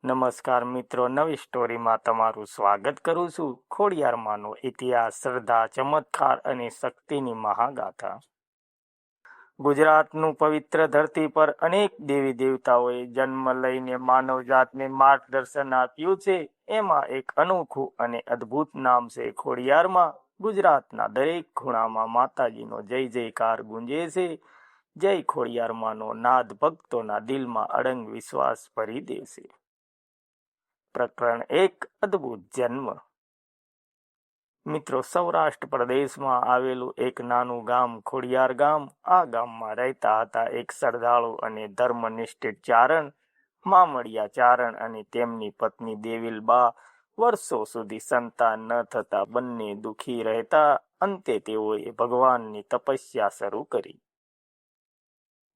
નમસ્કાર મિત્રો, નવી સ્ટોરીમાં તમારું સ્વાગત કરું છું. ખોડિયારમાંનો ઇતિહાસ, શ્રદ્ધા, ચમત્કાર અને શક્તિની મહાગાથા. ગુજરાતનું પવિત્ર ધરતી પર અનેક દેવી દેવતાઓએ જન્મ લઈને માનવજાતને માર્ગદર્શન આપ્યું છે. એમાં એક અનોખું અને અદ્ભુત નામ છે ખોડિયારમાં. ગુજરાતના દરેક ખૂણામાં માતાજીનો જય જયકાર ગુંજે છે. જય ખોડિયારમાંનો નાદ ભક્તોના દિલમાં અડંગ વિશ્વાસ ભરી દેશે. પ્રકરણ 1, અદ્ભુત જન્મ. મિત્રો, સૌરાષ્ટ્ર પ્રદેશમાં આવેલું એક નાનું ગામ ખોડિયાર ગામ. આ ગામમાં રહેતા હતા એક શ્રદ્ધાળુ અને ધર્મનિષ્ઠ ચારણ, મામડિયા ચારણ અને તેમની પત્ની દેવીલબા. વર્ષો સુધી સંતાન ન થતા બંને દુઃખી રહેતા. અંતે તેઓએ ભગવાનની તપસ્યા શરૂ કરી.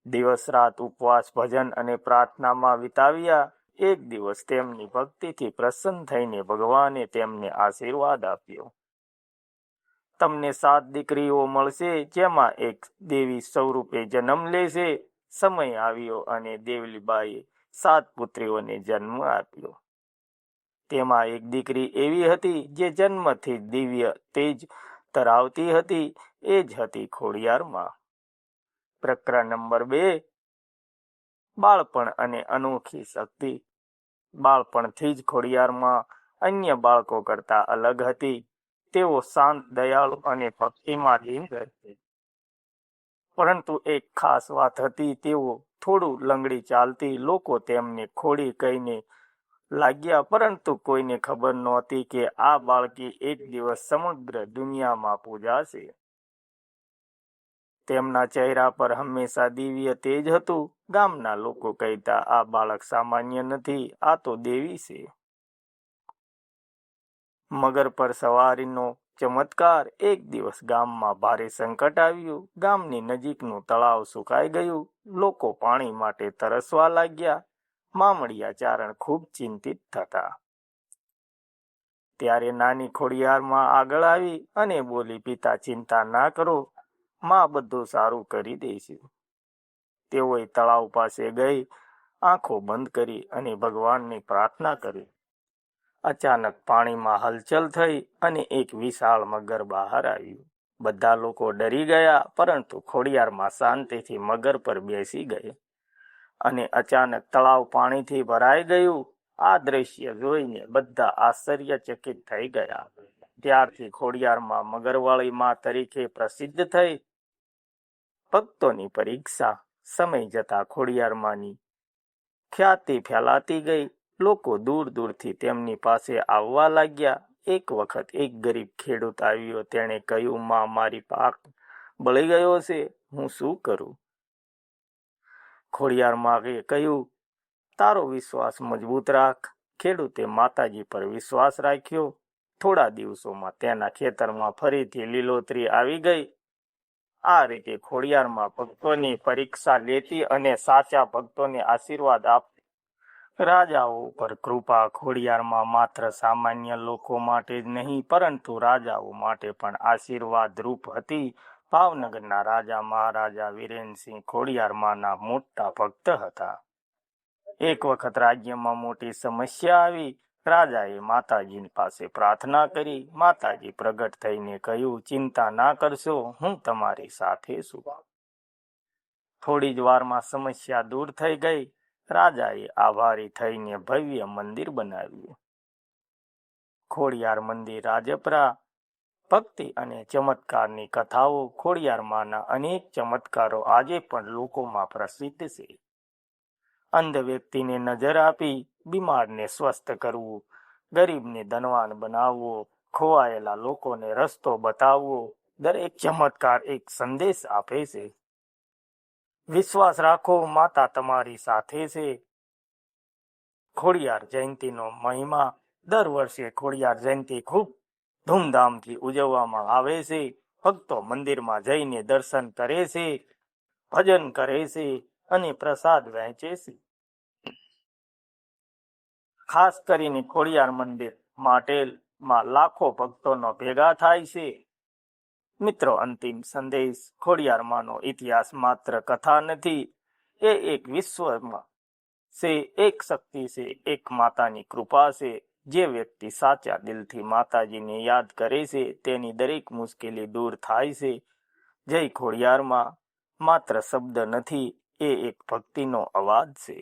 દિવસ રાત ઉપવાસ, ભજન અને પ્રાર્થનામાં વિતાવ્યા. એક દિવસ તેમની ભક્તિથી પ્રસન્ન થઈને ભગવાને તેમને આશીર્વાદ આપ્યો. તમને 7 દીકરીઓ મળશે, જેમાં એક દેવી સ્વરૂપે જન્મ લેશે. સમય આવ્યો અને દેવલીબાએ 7 પુત્રીઓને જન્મ આપ્યો. તેમાં એક દીકરી એવી હતી જે જન્મથી દિવ્ય તેજ ધરાવતી હતી. એ જ હતી ખોડિયારમાં. પ્રકરણ નંબર 2, બાળપણ અને અનોખી શક્તિ. બાળપણથી જ ખોડિયારમાં અન્ય બાળકો કરતા અલગ હતી. તેઓ શાંત, દયાળુ અને ભક્તિમાં લીન રહેતી. પરંતુ એક ખાસ વાત હતી, તેઓ થોડું લંગડી ચાલતી. લોકો તેમને ખોડી કહીને લાગ્યા, પરંતુ કોઈને ખબર નહોતી કે આ બાળકી એક દિવસ સમગ્ર દુનિયામાં પૂજાશે. તેમના ચહેરા પર હંમેશા દિવ્ય તેજ હતું. ગામના લોકો કહેતા, આ બાળક સામાન્ય નથી, આ તો દેવી છે. મગર પર સવારીનો ચમત્કાર. એક દિવસ ગામમાં ભારે સંકટ આવ્યું. ગામની નજીકનું તળાવ સુકાઈ ગયું. લોકો પાણી માટે તરસવા લાગ્યા. મામડિયા ચારણ ખૂબ ચિંતિત થતા. ત્યારે નાની ખોડિયારમાં આગળ આવી અને બોલી, પિતા, ચિંતા ના કરો, માં બધું સારું કરી દેશે. તેઓએ તળાવ પાસે ગઈ, આંખો બંધ કરી અને ભગવાનની પ્રાર્થના કરી. અચાનક પાણીમાં હલચલ થઈ અને એક વિશાળ મગર બહાર આવ્યું. બધા લોકો ડરી ગયા, પરંતુ ખોડિયારમાં શાંતિથી મગર પર બેસી ગઈ અને અચાનક તળાવ પાણીથી ભરાઈ ગયું. આ દ્રશ્ય જોઈને બધા આશ્ચર્યચકિત થઈ ગયા. ત્યારથી ખોડિયારમાં મગરવાળી માં તરીકે પ્રસિદ્ધ થઈ. ભક્તોની પરીક્ષા. સમય જતા ખોડિયારમાંની ખ્યાતિ ફેલાતી ગઈ. લોકો દૂર દૂરથી તેમની પાસે આવવા લાગ્યા. એક વખત એક ગરીબ ખેડૂત આવ્યો. તેણે કહ્યું, માં, મારી પાક બળી ગયો છે, હું શું કરું? ખોડિયારમાંએ કહ્યું, તારો વિશ્વાસ મજબૂત રાખ. ખેડૂતે માતાજી પર વિશ્વાસ રાખ્યો. થોડા દિવસોમાં તેના ખેતરમાં ફરીથી લીલોતરી આવી ગઈ. આ રીતે ખોડિયારમાં ભક્તોની પરીક્ષા લેતી અને સાચા ભક્તોને આશીર્વાદ આપતી. રાજાઓ પર કૃપા. ખોડિયારમાં માત્ર સામાન્ય લોકો માટે જ નહીં, પરંતુ રાજાઓ માટે પણ આશીર્વાદ રૂપ હતી. ભાવનગરના રાજા મહારાજા વીરેનસિંહ ખોડિયારમાંના મોટા ભક્ત હતા. એક વખત રાજ્યમાં મોટી સમસ્યા આવી. રાજાએ માતાજી પાસે પ્રાર્થના કરી. માતાજી પ્રગટ થઈને કહ્યું, ચિંતા ના કરશો, હું તમારી સાથે છું. થોડી જ વારમાં સમસ્યા દૂર થઈ ગઈ. રાજાએ આભારી થઈને ભવ્ય મંદિર બનાવ્યું. ખોડિયાર મંદિર, રાજપરા. ભક્તિ અને ચમત્કારની કથાઓ. ખોડિયારમાંના અનેક ચમત્કારો આજે પણ લોકોમાં પ્રસિદ્ધ છે. અંધ વ્યક્તિને નજર આપી, બીમારને સ્વસ્થ કરવું, ગરીબને ધનવાન બનાવવો, ખોવાયેલા લોકોને રસ્તો બતાવવો. દરેક ચમત્કાર એક સંદેશ આપે છે. વિશ્વાસ રાખો, માતા તમારી સાથે છે. ખોડિયાર જયંતીનો મહિમા. દર વર્ષે ખોડિયાર જયંતી ખૂબ ધૂમધામથી ઉજવવામાં આવે છે. ભક્તો મંદિરમાં જઈને દર્શન કરે છે, ભજન કરે છે અને પ્રસાદ વહેંચે છે. ખાસ કરીને ખોડિયાર મંદિર માટેલમાં લાખો ભક્તોનો ભેગા થાય છે. મિત્રો, અંતિમ સંદેશ. ખોડિયારમાંનો ઇતિહાસ માત્ર કથા નથી, એ એક વિશ્વમાં से एक शक्ति से एक माताની કૃપા છે। જે વ્યક્તિ સાચા દિલથી માતાજીને યાદ કરે છે તેની દરેક મુશ્કેલી દૂર થાય છે। જય ખોડિયારમાં માત્ર શબ્દ નથી, એ એક ભક્તિનો અવાજ છે।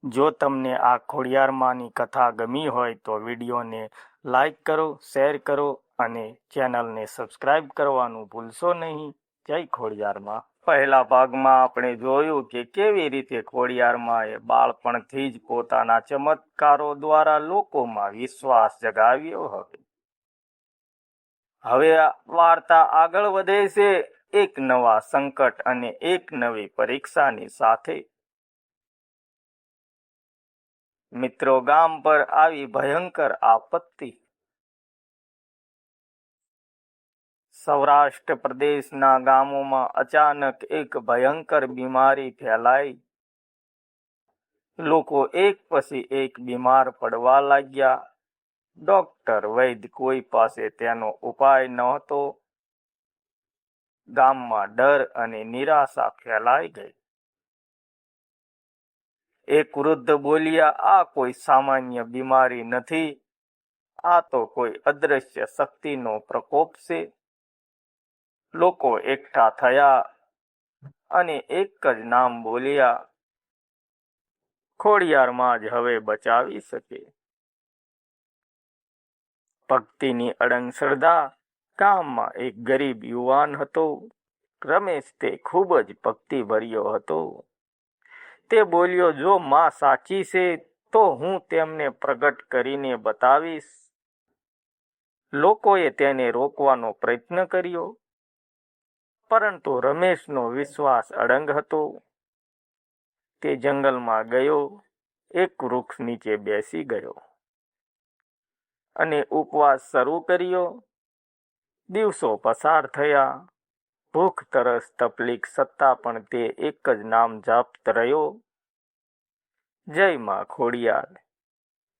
જો તમને આ ખોડિયારમાંની કથા ગમી હોય તો વિડીયોને લાઈક કરો, શેર કરો અને ચેનલને સબસ્ક્રાઇબ કરવાનું ભૂલશો નહીં। જય ખોડિયારમાં। પહેલા ભાગમાં આપણે જોયું કે કેવી રીતે ખોડિયારમાંએ બાળપણથી જ પોતાના ચમત્કારો દ્વારા લોકોમાં વિશ્વાસ જગાવ્યો હતો। હવે આ વાર્તા આગળ વધે છે એક નવા સંકટ અને એક નવી પરીક્ષાની સાથે। મિત્રો, ગામ પર આવી ભયંકર આપત્તિ। સૌરાષ્ટ્ર પ્રદેશના ગામોમાં અચાનક એક ભયંકર બીમારી ફેલાઈ। લોકો એક પછી એક બીમાર પડવા લાગ્યા। ડોક્ટર, વૈદ્ય કોઈ પાસે તેનો ઉપાય નહોતો। ગામમાં ડર અને નિરાશા ફેલાઈ ગઈ। એક વૃદ્ધ બોલ્યા, આ કોઈ સામાન્ય બીમારી નથી, આ તો કોઈ અદૃશ્ય શક્તિનો પ્રકોપ છે। લોકો એકઠા થયા અને એક જ નામ બોલ્યા, ખોડિયારમાં જ હવે બચાવી શકે। ભક્તિની અડંગ શ્રદ્ધા। ગામમાં એક ગરીબ યુવાન હતો, રમેશ। તે ખૂબ જ ભક્તિભર્યો હતો। તે બોલ્યો, જો માં સાચી છે તો હું તેમને પ્રગટ કરીને બતાવીશ। લોકોએ તેને રોકવાનો પ્રયત્ન કર્યો, પરંતુ રમેશનો વિશ્વાસ અડંગ હતો। તે જંગલમાં ગયો, એક વૃક્ષ નીચે બેસી ગયો અને ઉપવાસ શરૂ કર્યો। દિવસો પસાર થયા, ભૂખ, તરસ, તકલીફ છતાં પણ તે એક જ નામ જપત રહ્યો, જય માં ખોડિયાર,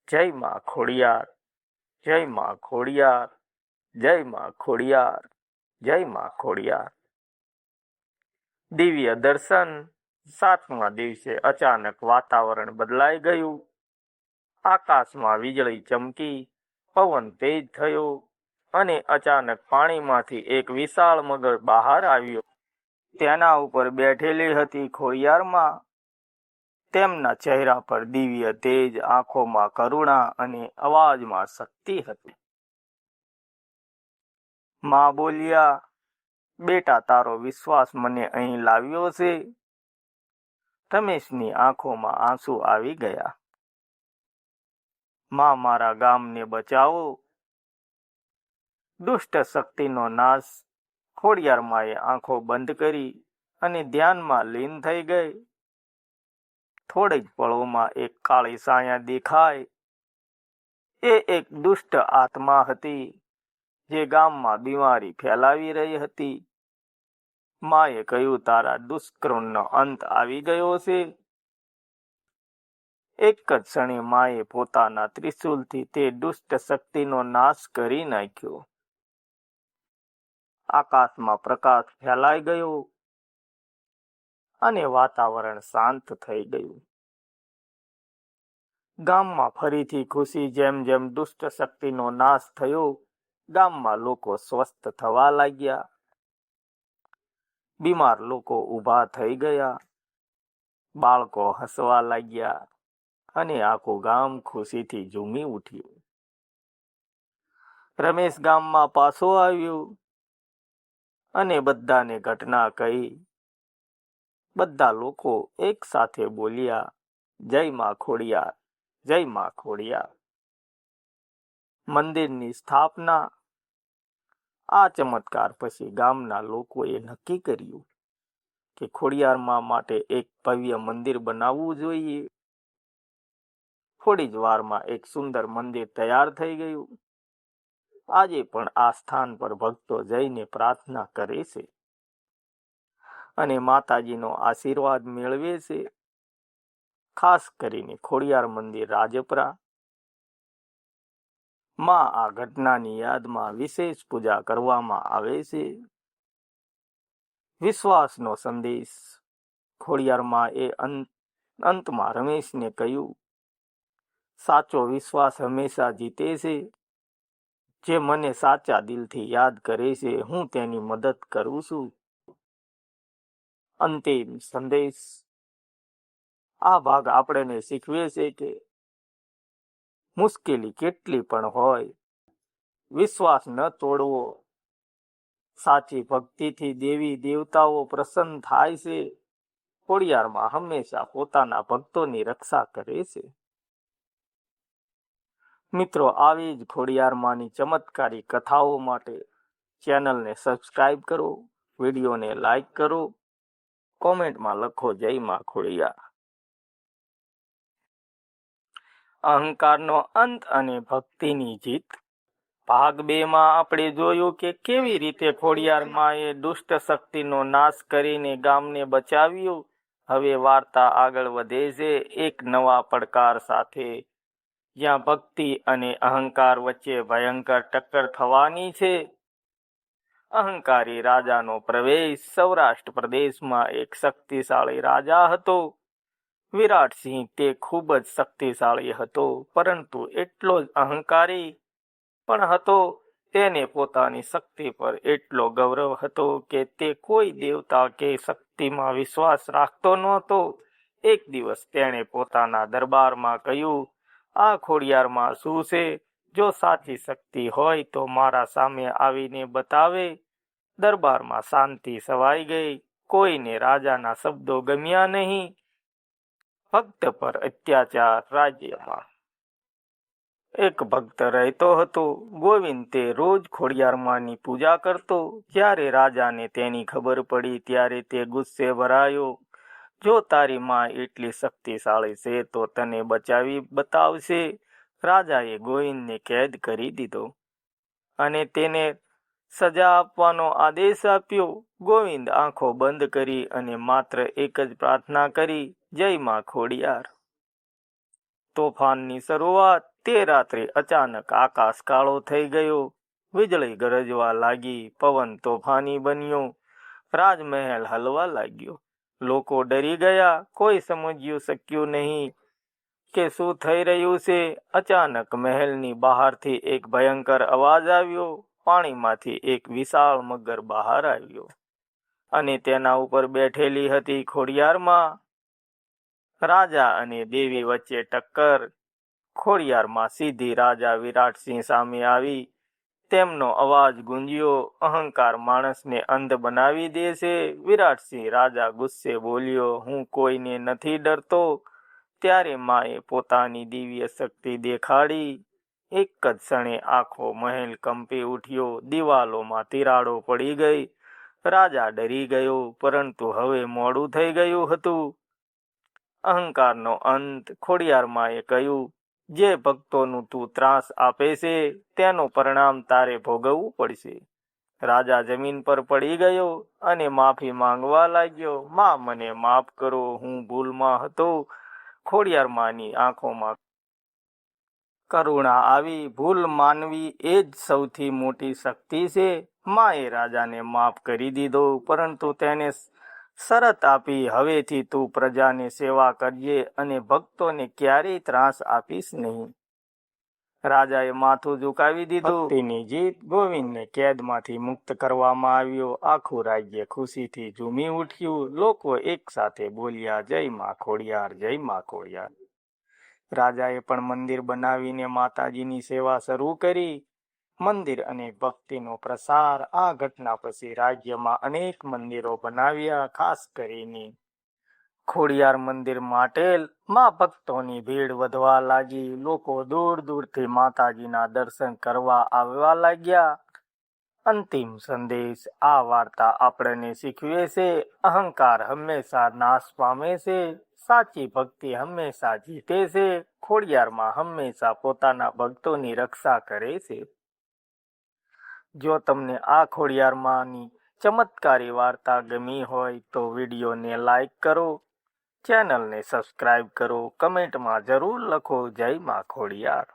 જય માં ખોડિયાર, જય માં ખોડિયાર, જય માં ખોડિયાર, જય માં ખોડિયાર। દિવ્ય દર્શન। 7મા દિવસે અચાનક વાતાવરણ બદલાઈ ગયું। આકાશમાં વીજળી ચમકી, પવન તેજ થયો અને અચાનક પાણીમાંથી એક વિશાળ મગર બહાર આવ્યો। તેના ઉપર બેઠેલી હતી ખોડિયારમાં। તેમના ચહેરા પર દિવ્ય તેજ, આંખોમાં કરુણા અને અવાજમાં શક્તિ હતી। માં બોલ્યા, બેટા, તારો વિશ્વાસ મને અહીં લાવ્યો છે। રમેશની આંખોમાં આંસુ આવી ગયા। માં, મારા ગામને બચાવો। દુષ્ટ શક્તિનો નાશ। ખોડિયારમાંએ આંખો બંધ કરી અને ધ્યાનમાં લીન થઈ ગઈ। થોડી જ પળોમાં એક કાળી છાયા દેખાઈ। એ એક દુષ્ટ આત્મા હતી જે ગામમાં બીમારી ફેલાવી રહી હતી। માએ કહ્યું, તારા દુષ્કર્મનો અંત આવી ગયો છે। એક જ ક્ષણે માએ પોતાના ત્રિશૂલથી તે દુષ્ટ શક્તિનો નાશ કરી નાખ્યો। આકાશમાં પ્રકાશ ફેલાઈ ગયો અને વાતાવરણ શાંત થઈ ગયું। ગામમાં ફરીથી ખુશી। જેમ જેમ દુષ્ટ શક્તિનો નાશ થયો, ગામમાં લોકો સ્વસ્થ થવા લાગ્યા। બીમાર લોકો ઊભા થઈ ગયા, બાળકો હસવા લાગ્યા અને આખું ગામ ખુશીથી ઝૂમી ઉઠ્યું। રમેશ ગામમાં પાછો આવ્યો અને બધાને ઘટના કહી। બધા લોકો એક સાથે બોલ્યા, જય માં ખોડિયાર, જય માં ખોડિયાર। મંદિરની સ્થાપના। આ ચમત્કાર પછી ગામના લોકોએ નક્કી કર્યું કે ખોડિયારમાં માટે એક ભવ્ય મંદિર બનાવવું જોઈએ। થોડી જ વારમાં એક સુંદર મંદિર તૈયાર થઈ ગયું। આજે પણ આ સ્થાન પર ભક્તો જઈને પ્રાર્થના કરે છે અને માતાજીનો આશીર્વાદ મેળવે છે। ખાસ કરીને ખોડિયાર મંદિર, રાજપરા। માં આ ઘટનાની યાદમાં વિશેષ પૂજા કરવામાં આવે છે। વિશ્વાસનો સંદેશ। ખોડિયારમાં એ અંતમાં રમેશને કહ્યું, સાચો વિશ્વાસ હંમેશા જીતે છે. જે મને સાચા દિલથી યાદ કરે છે, હું તેની મદદ કરું છું. અંતિમ સંદેશ. આ ભાગ આપણને શીખવે છે કે મુશ્કેલી કેટલી પણ હોય, વિશ્વાસ ન તોડવો. સાચી ભક્તિથી દેવી દેવતાઓ પ્રસન્ન થાય છે. ખોડિયારમાં હંમેશા પોતાના ભક્તોની રક્ષા કરે છે. મિત્રો, આવી જ ખોડિયારમાંની ચમત્કારી કથાઓ માટે ચેનલને સબસ્ક્રાઇબ કરો, વિડીયોને લાઈક કરો, કોમેન્ટમાં લખો જય માં ખોડિયાર. અહંકારનો અંત અને ભક્તિની જીત. ભાગ 2 માં આપણે જોયું કે કેવી રીતે ખોડિયારમાંએ દુષ્ટ શક્તિનો નાશ કરીને ગામને બચાવ્યું. હવે વાર્તા આગળ વધે છે એક નવા પડકાર સાથે, જ્યાં ભક્તિ અને અહંકાર વચ્ચે ભયંકર ટક્કર થવાની છે. અહંકારી રાજાનો પ્રવેશ. સૌરાષ્ટ્ર પ્રદેશમાં એક શક્તિશાળી રાજા હતો. વિરાટસિંહ તે ખૂબ જ શક્તિશાળી હતો, પરંતુ એટલો જ અહંકારી પણ હતો. તેને પોતાની શક્તિ પર એટલો ગૌરવ હતો કે તે કોઈ દેવતા કે શક્તિમાં વિશ્વાસ રાખતો નહોતો. એક દિવસ તેણે પોતાના દરબારમાં કહ્યું, આ ખોડિયારમાં શું છે? જો સાચી શક્તિ હોય તો મારા સામે આવીને બતાવે. દરબારમાં શાંતિ છવાઈ ગઈ. કોઈને રાજાના શબ્દો ગમ્યા નહીં. ભક્ત પર અત્યાચાર. રાજ્યમાં એક ભક્ત રહેતો હતો, ગોવિંદ. તે રોજ ખોડિયારમાંની પૂજા કરતો. જ્યારે રાજાને તેની ખબર પડી ત્યારે તે ગુસ્સે ભરાયો. જો તારી માં એટલી શક્તિશાળી છે તો તને બચાવી બતાવશે. રાજાએ ગોવિંદને કેદ કરી દીધો અને તેને સજા આપવાનો આદેશ આપ્યો. ગોવિંદ આંખો બંધ કરી અને માત્ર એક જ પ્રાર્થના કરી, જય માં ખોડિયાર. તોફાનની શરૂઆત. તે રાત્રે અચાનક આકાશ કાળો થઈ ગયો. વીજળી ગરજવા લાગી. પવન તોફાની બન્યો. રાજમહેલ હલવા લાગ્યો. લોકો ડરી ગયા. કોઈ સમજ્યું શક્યું નહીં કે શું થઈ રહ્યું છે. અચાનક મહેલની બહારથી એક ભયંકર અવાજ આવ્યો. પાણીમાંથી એક વિશાળ મગર બહાર આવ્યો અને તેના ઉપર બેઠેલી હતી ખોડિયારમાં. રાજા અને દેવી વચ્ચે ટક્કર. ખોડિયારમાં સીધી રાજા વિરાટસિંહ સામે આવી. તેમનો અવાજ ગુંજ્યો, અહંકાર માણસને અંધ બનાવી દે છે. વિરાટસિંહ રાજા ગુસ્સે બોલ્યો, હું કોઈને નથી ડરતો. ત્યારે માએ પોતાની દિવ્ય શક્તિ દેખાડી. એક જ ક્ષણે આખો મહેલ કંપી ઉઠ્યો. દિવાલોમાં તિરાડો પડી ગઈ. રાજા ડરી ગયો, પરંતુ હવે મોડું થઈ ગયું હતું. અહંકારનો અંત. ખોડિયારમાંએ કહ્યું, જે ભક્તોનું તું ત્રાસ આપે છે તેનું પરિણામ તારે ભોગવવું પડશે. રાજા જમીન પર પડી ગયો અને માફી માંગવા લાગ્યો. માં, મને માફ કરો, હું ભૂલમાં હતો. ખોડિયારમાંની આંખોમાં કરુણા આવી. ભૂલ માનવી એ જ સૌથી મોટી શક્તિ છે. માએ રાજાને માફ કરી દીધો, પરંતુ તેને શરત આપી, હવેથી તું પ્રજાની સેવા કરજે અને ભક્તોને ક્યારેય ત્રાસ આપીશ નહીં. રાજાએ માથું ઝુકાવી દીધું. ભક્તિની જીત. ગોવિંદને કેદમાંથી મુક્ત કરવામાં આવ્યો. આખું રાજ્ય ખુશીથી ઝૂમી ઉઠ્યું. લોકો એક સાથે બોલ્યા, જય માં ખોડિયાર, જય માં ખોડિયાર. રાજાએ પણ મંદિર બનાવીને માતાજીની સેવા શરૂ કરી. મંદિર અને ભક્તિનો પ્રસાર. આ ઘટના પછી રાજ્યમાં અનેક મંદિરો બનાવ્યા. ખાસ કરીને ખોડિયાર મંદિર માટે માં ભક્તોની ભીડ વધવા લાગી. લોકો દૂર દૂરથી માતાજીના દર્શન કરવા આવવા લાગ્યા. અંતિમ સંદેશ. આ વાર્તા આપણને શીખવે છે, અહંકાર હંમેશા નાશ પામે છે. સાચી ભક્તિ હંમેશા જીતે છે. ખોડિયારમાં હંમેશા પોતાના ભક્તોની રક્ષા કરે છે. જો તમને આ ખોડિયારમાંની ચમત્કારી વાર્તા ગમી હોય તો વિડીયોને લાઈક કરો, ચેનલને સબસ્ક્રાઇબ કરો, કમેન્ટમાં જરૂર લખો જય માં ખોડિયાર.